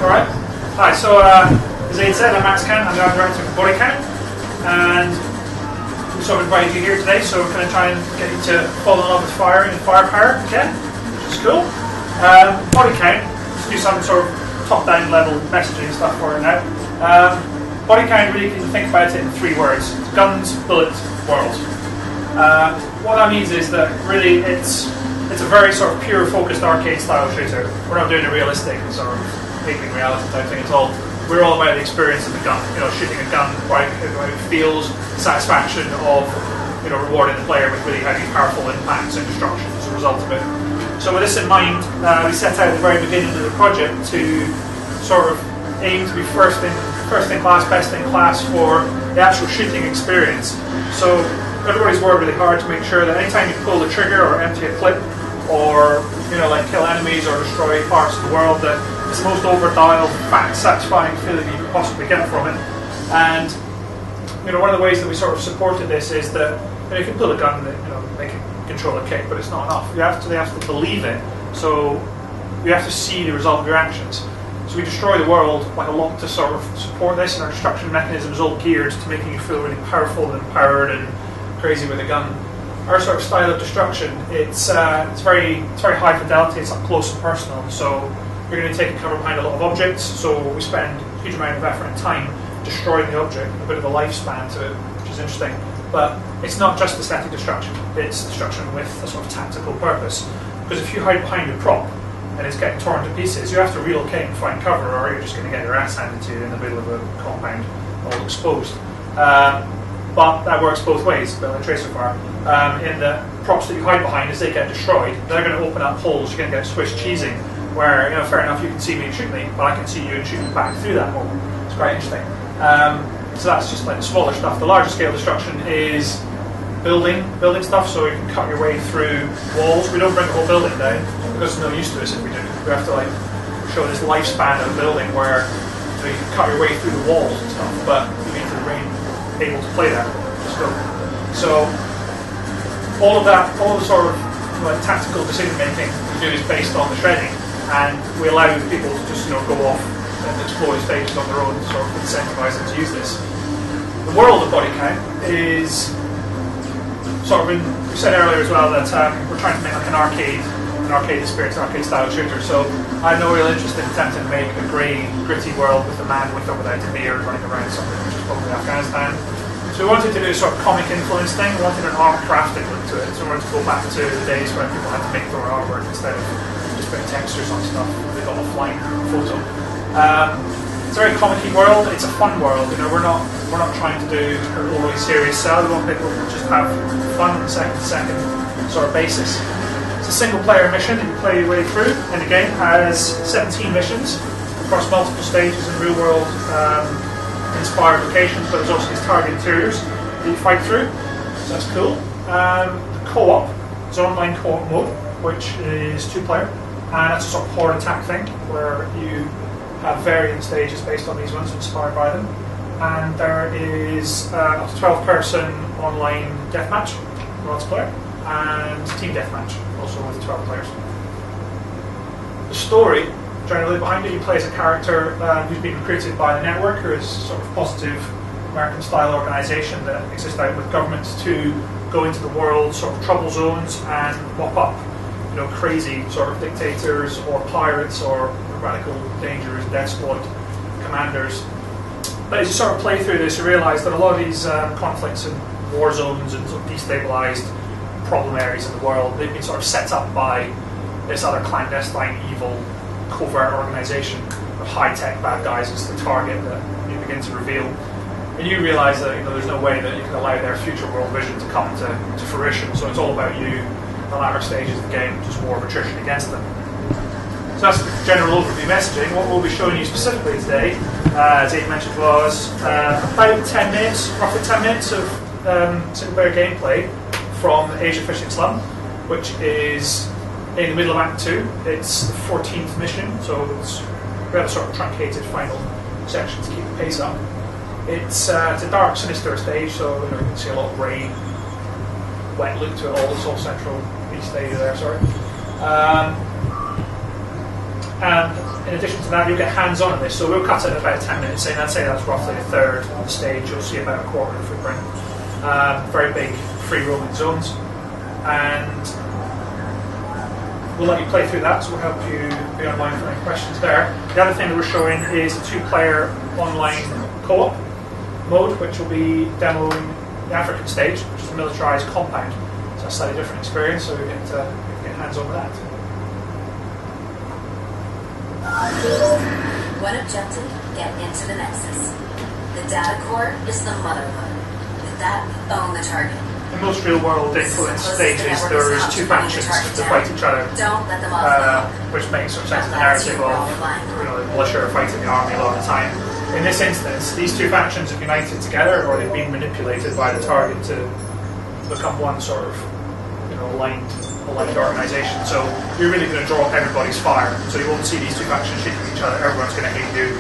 Alright. Hi, so as Aid said, I'm Max Cant, I'm the art director for Bodycount, and we sort of invited you here today, so we're going to try and get you to fall in love with fire and firepower again, which is cool. Bodycount, let's do some sort of top-down level messaging stuff for it now. Bodycount, really, you can think about it in 3 words: guns, bullets, world. What that means is that really it's a very sort of pure focused arcade style shooter. We're not doing a realistic sort of faking reality type thing at all. We're all about the experience of the gun, shooting a gun, how it feels, the satisfaction of rewarding the player with really highly powerful impacts and destruction as a result of it. So with this in mind, we set out at the very beginning of the project to sort of aim to be first in class, best in class for the actual shooting experience. So everybody's worked really hard to make sure that anytime you pull the trigger or empty a clip, or like kill enemies or destroy parts of the world, that it's the most over-dialed, fast, satisfying feeling you could possibly get from it. And one of the ways that we sort of supported this is that you can pull a gun and make it control a kick, but it's not enough. You actually have to believe it. So you have to see the result of your actions. So we destroy the world quite a lot to sort of support this, and our destruction mechanism is all geared to making you feel really powerful and empowered and crazy with a gun. Our sort of style of destruction, it's very high fidelity, it's up close and personal, so you're going to take cover behind a lot of objects, so we spend a huge amount of effort and time destroying the object, a bit of a lifespan to it, which is interesting. But it's not just aesthetic destruction, it's destruction with a sort of tactical purpose. Because if you hide behind a prop and it's getting torn to pieces, you have to relocate and find cover, or you're just going to get your ass handed to you in the middle of a compound, all exposed. But that works both ways, a bit like tracer fire. In the props that you hide behind, as they get destroyed, they're going to open up holes, you're going to get Swiss cheesing, where, fair enough, you can see me and shoot me, but I can see you and shoot me back through that hole. It's quite interesting. So that's just like the smaller stuff. The larger scale destruction is building stuff, so you can cut your way through walls. We don't bring the whole building down, because it's no use to us if we do. We have to show this lifespan of a building where you can cut your way through the walls and stuff, but you need to remain able to play that. So all of the sort of tactical decision making we do is based on the shredding, and we allow people to just go off and explore the stages on their own, sort of incentivize them to use this. The world of Bodycount is sort of, we said earlier as well that we're trying to make like an arcade experience, an arcade style shooter. So I have no real interest in attempting to make a grey, gritty world with a man with or without a beard running around something, which is probably Afghanistan. So we wanted to do a sort of comic influence thing. We wanted an art crafting look to it. So we wanted to go back to the days when people had to make their artwork instead of just putting textures on stuff. They got offline photo. It's a very comic-y world. It's a fun world. We're not trying to do an overly serious sell. We want people to just have fun on a second sort of basis. It's a single-player mission that you play your way through, and the game has 17 missions across multiple stages in real-world inspired locations, but there's also these target interiors that you fight through, so that's cool. The co-op is online co-op mode, which is 2-player, and that's a sort of horde attack thing where you have variant stages based on these ones, inspired by them. And there is a 12-person online deathmatch, multiplayer, and team deathmatch, also with 12 players. The story generally behind it, you play as a character who's been recruited by the network, who is sort of positive American-style organisation that exists out with governments to go into the world sort of trouble zones and mop up, crazy sort of dictators or pirates or radical dangerous death squad commanders. But as you sort of play through this, you realise that a lot of these conflicts and war zones and sort of destabilised problem areas in the world, they've been sort of set up by this other clandestine, evil, covert organisation of high-tech bad guys as the target that you begin to reveal. And you realise that there's no way that you can allow their future world vision to come to fruition, so it's all about you, the latter stages of the game, just war of attrition against them. So that's the general overview messaging. What we'll be showing you specifically today, as Aid mentioned, was about 10 minutes, roughly 10 minutes of single-player gameplay from Asia Fishing Slum, which is in the middle of Act 2. It's the 14th mission, so we have a sort of truncated final section to keep the pace up. It's a dark, sinister stage, so you can see a lot of grey, wet look to it all. It's all central east Asia there, sorry. And in addition to that, you'll get hands-on in this. So we'll cut it in about 10 minutes, and I'd say that's roughly a third of the stage. You'll see about a quarter of the footprint. Very big free roaming zones, and we'll let you play through that, so we'll help you be online for any questions there. The other thing that we're showing is a 2-player online co-op mode, which will be demoing the African stage, which is a militarized compound. So a slightly different experience, so we get hands-on with that. One objective, get into the Nexus. The data core is the motherload. With that, own the target. In most real-world influence stages, there's 2 factions that fight each other, Don't let them off which makes sort of sense of the narrative of the militia are fighting the army a lot of the time. In this instance, these 2 factions have united together, or they've been manipulated by the target to become one sort of aligned organisation. So you're really going to draw up everybody's fire. So you won't see these 2 factions shooting each other. Everyone's going to hate you.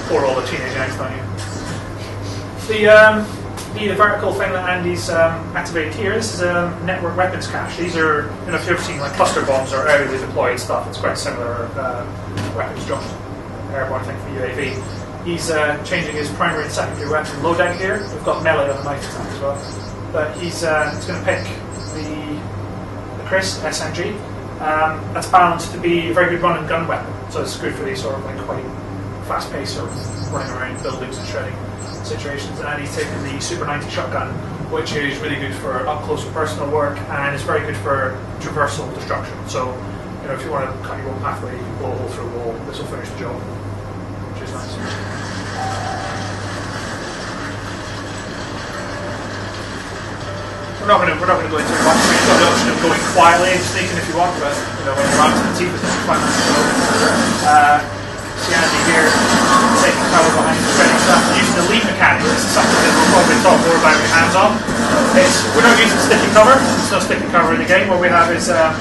Pour all the teenage angst on you. The vertical thing that Andy's activated here, this is a network weapons cache. These are, if you've ever seen like cluster bombs or aerially deployed stuff, it's quite similar weapons jump, airborne thing for UAV. He's changing his primary and secondary weapon loadout here. We've got melee on the knife attack as well. But he's going to pick the Chris SMG. That's balanced to be a very good run and gun weapon. So it's good for these sort of like quite fast-paced sort of running around buildings and shredding situations. And he's taken the Super 90 shotgun, which is really good for up-close and personal work, and it's very good for traversal destruction. So, if you want to cut your own pathway, you can blow a hole through a wall. This will finish the job, which is nice. We're not going to go into it much. You've got the option of going quietly and sneaking if you want, but when you're armed to the teeth, it's not fun. See Andy here taking cover behind the shredding stuff, using the lead mechanic. This is something that we'll probably talk more about with hands on. We're not using sticky cover. There's no sticky cover in the game. What we have is a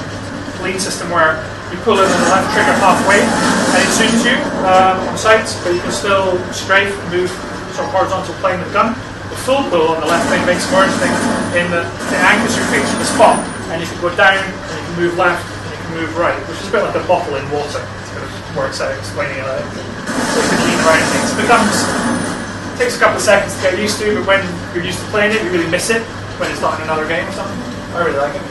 lead system where you pull in on the left trigger halfway and it zooms you on sight, but you can still strafe and move sort of horizontal plane with the gun. The full pull on the left thing makes it more interesting in that it anchors your feet to the spot, and you can go down and you can move left and you can move right, which is a bit like a bottle in water. Works out explaining it like so you can lean around things. It takes a couple of seconds to get used to, but when you're used to playing it, you really miss it when it's not in another game or something. I really like it.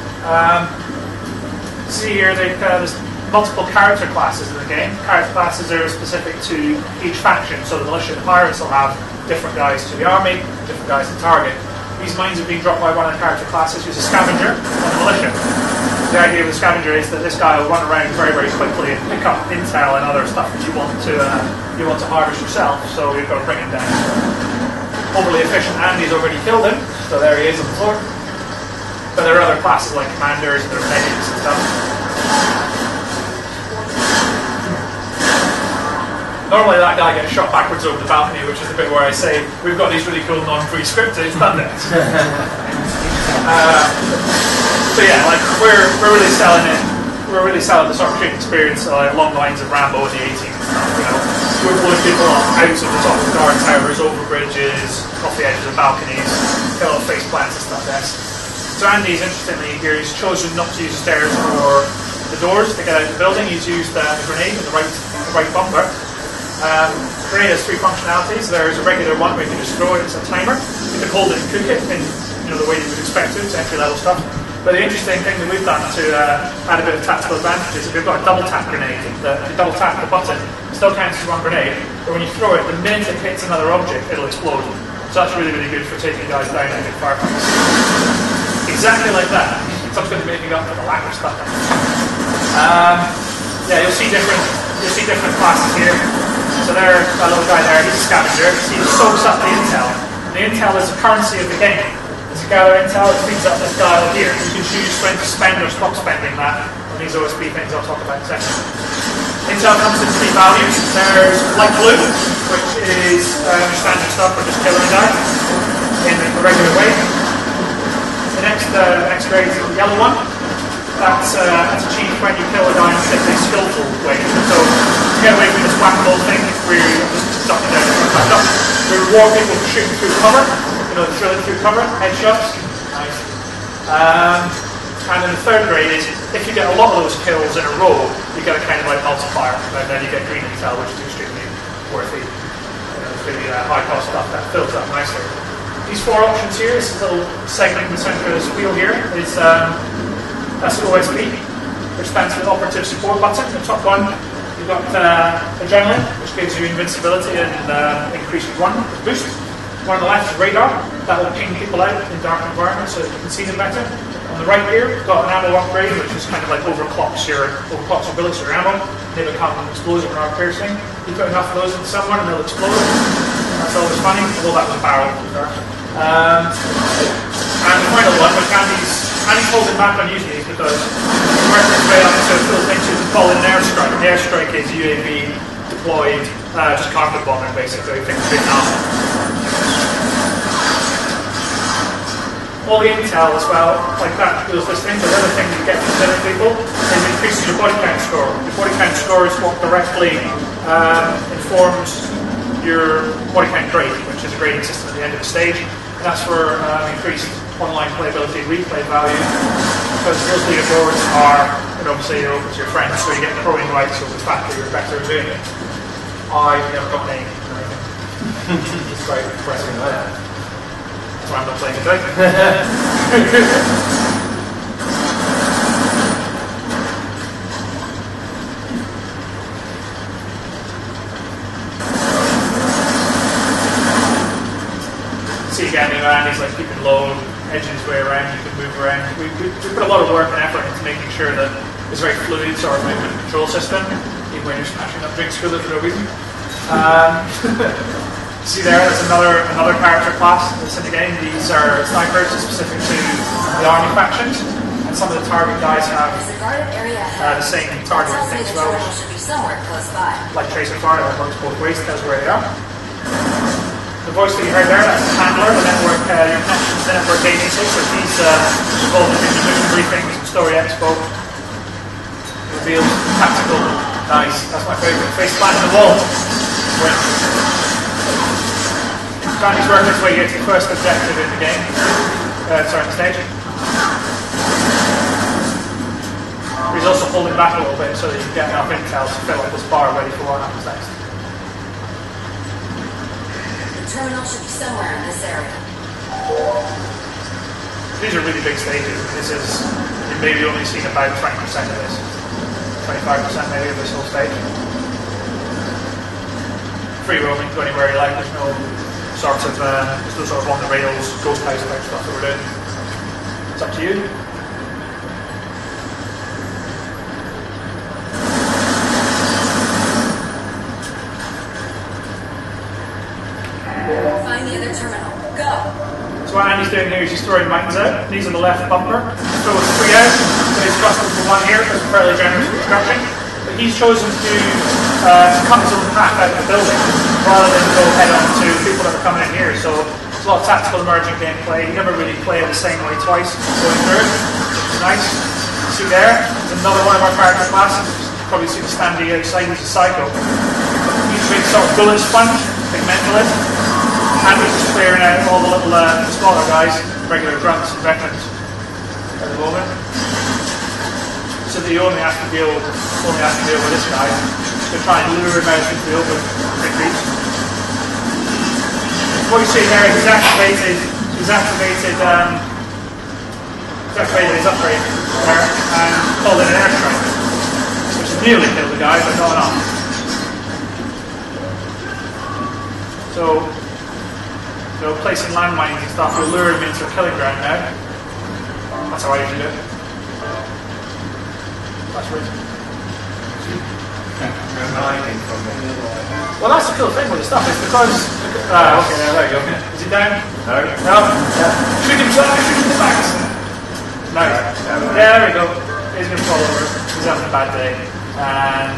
See here, there's multiple character classes in the game. Character classes are specific to each faction, so the militia and pirates will have different guys to the army, different guys to target. These mines have been dropped by one of the character classes who's a scavenger on the militia. The idea of the scavenger is that this guy will run around very, very quickly and pick up intel and other stuff that you want to harvest yourself. So you've got to bring him down. Overly efficient. Andy's already killed him, so there he is on the floor. But there are other classes like commanders and there are medics and stuff. Normally that guy gets shot backwards over the balcony, which is the bit where I say we've got these really cool non-free scripted bandits. So yeah, like we're really selling it. We're really selling the sort of shooting experience along the lines of Rambo in the 80s and stuff. We're pulling people out of the top of guard towers, over bridges, off the edges of balconies, kill off face plants and stuff like that. So Andy's interestingly here, he's chosen not to use the stairs or the doors to get out of the building. He's used the grenade in the right bumper. Grenade has 3 functionalities. There's a regular one where you can destroy it. It's a timer. You can hold it and cook it in the way you would expect to. It's entry-level stuff. But the interesting thing that we've done to add a bit of tactical advantage is if we've got a double tap grenade. If you double tap the button, it still counts as one grenade. But when you throw it, the minute it hits another object, it'll explode. So that's really, really good for taking guys down in big firefights. Exactly like that. So I'm going to be making up for the lack of stuff. Yeah, you'll see different classes here. So there, that little guy there, he's a scavenger. He soaks up the intel. And the intel is the currency of the game. As you gather intel, it feeds up this dial here. You can choose when to spend or stop spending that on these OSP things I'll talk about in a second. Intel comes in 3 values. There's light blue, which is standard stuff for just killing a guy in the regular way. The next grade is the yellow one. That's achieved when you kill a guy in a particularly skillful way. So to get away from this whack-a-mole thing, we're just ducking down and back up. We reward people for shooting through cover, drilling through cover, headshots. Nice. And then the third grade is if you get a lot of those kills in a row, you get a kind of like multiplier, and then you get green intel, which is extremely worthy. It's really high cost stuff that fills up nicely. These 4 options here, this little segment in the center of this wheel here, is that's the OSP, which stands for Operative Support Button. The top one, you've got Adrenaline, which gives you invincibility and increased run boost. One on the left is Radar, that will ping people out in dark environments so that you can see them better. On the right here, we've got an ammo upgrade, which is kind of like overclocks your bullets or ammo. They become explosive and arc piercing. You put enough of those into someone and they'll explode. That's always funny, although that was a barrel. And the final one, which Andy's holding back on using these because it works its way up to full things you can call it an airstrike. An airstrike is UAV deployed, just carpet bombing basically, things big enough. All the intel as well, like that goes this thing. The other thing you get from different people is increases your body count score. Your body count score is what directly informs your body count grade, which is a grading system at the end of the stage. And that's for increased online playability, replay value, because those leaderboards are, and obviously you're open to your friends, so you get crowing rights over the fact that you're better at doing it. I've never got an A or anything. It's quite impressive. That's why I'm not playing it out. See again, Andy's like keeping low, edging his way around, you can move around. We put a lot of work and effort into making sure that it's very fluid sort of movement control system, even when you're smashing up drinks for no reason. See there, there's another character class that's in the game. These are snipers specific to the army factions, and some of the target guys have the same target things as well. Like tracer fire, that works both ways, tells where they are. The voice that you heard there, that's the handler, the network, your connections to network agency, so he's involved in the mission briefings and story expo. Reveals tactical, nice, that's my favourite. Face plant in the wall. Andy's working his way to get to the first objective in the game. Sorry, in the stage. He's also holding back a little bit so that you can get enough intel to fill up this bar ready for what happens next. The terminal should be somewhere in this area. These are really big stages. This is, you've maybe only seen about 20% of this. 25% maybe of this whole stage. Free roaming, go anywhere you like, there's no sort of on the rails, ghost house type stuff that we're doing. It's up to you. Find the other terminal. Go! So what Andy's doing here is he's throwing mines out. These are the left bumper. So it's 3 out. So he's custom for 1 here because we're fairly generous with construction. But he's chosen to cut his own path out of the building rather than go head on to people that are coming in here. So there's a lot of tactical emerging gameplay. You never really play it the same way twice going through it, which is nice. See there, there's another one of our character classes. You probably see the standee outside, he's a psycho. He's a big sort of bullet sponge, big mentalist. And he's just clearing out all the little smaller guys, regular grunts and veterans at the moment. So that you only have to deal with this guy to try and lure him out into the open big reach. What you see there, he's activated his upgrade there and called it an airstrike, which has nearly killed the guy, but not enough. So placing landmines and stuff will lure him into a killing ground now. That's how I usually do it. That's right. Well, that's the cool thing with the stuff, is because... okay, there you go. Is he down? No. No? Yeah. Shoot him in the back. No. Yeah, there we go. He's going to fall over. He's having a bad day. And...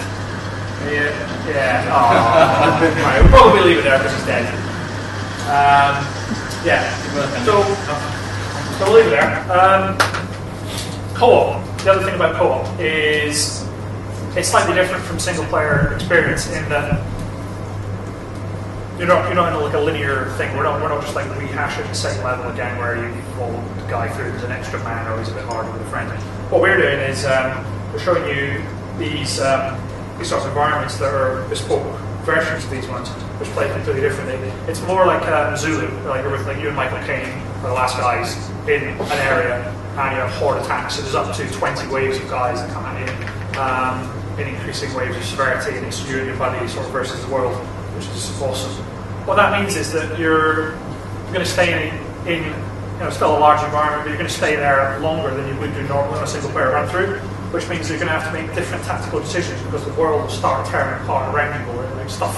yeah. Oh. Right, we'll probably leave it there because he's dead. Yeah. So we'll leave it there. Co-op. The other thing about co-op is it's slightly different from single-player experience in that you're not in like a linear thing. We're not just like rehashing the same level again where you follow the guy through. There's an extra man, or he's a bit harder with a friend. What we're doing is we're showing you these sorts of environments that are bespoke versions of these ones, which play completely differently. It's more like Zulu, like with like you and Michael Caine are the last guys in an area, and you have horde attacks. So there's up to 20 waves of guys that come at you in increasing waves of severity, and it's you and your buddy sort of versus the world, which is awesome. What that means is that you're going to stay in still a large environment, but you're going to stay there longer than you would do normally on a single player run through, which means you're going to have to make different tactical decisions because the world will start tearing apart around you more. Like stuff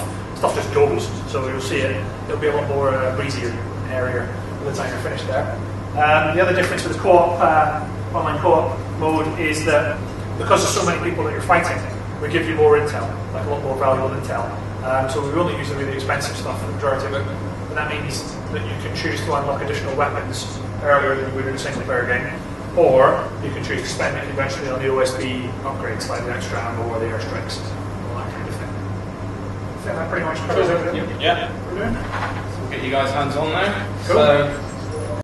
just goes. So you'll see it'll be a lot more breezier and airier by the time you're finished there. The other difference with the co-op, online co-op mode is that because there's so many people that you're fighting, we give you more intel, like a lot more valuable intel. So we only use the really expensive stuff for the majority of it. But that means that you can choose to unlock additional weapons earlier than you would in a single player game. Or you can choose to spend it eventually on the OSB upgrades, like the extra ammo or the airstrikes, all that kind of thing. I think that pretty much covers everything. Yeah. We're doing. So we'll get you guys hands on now. Cool. So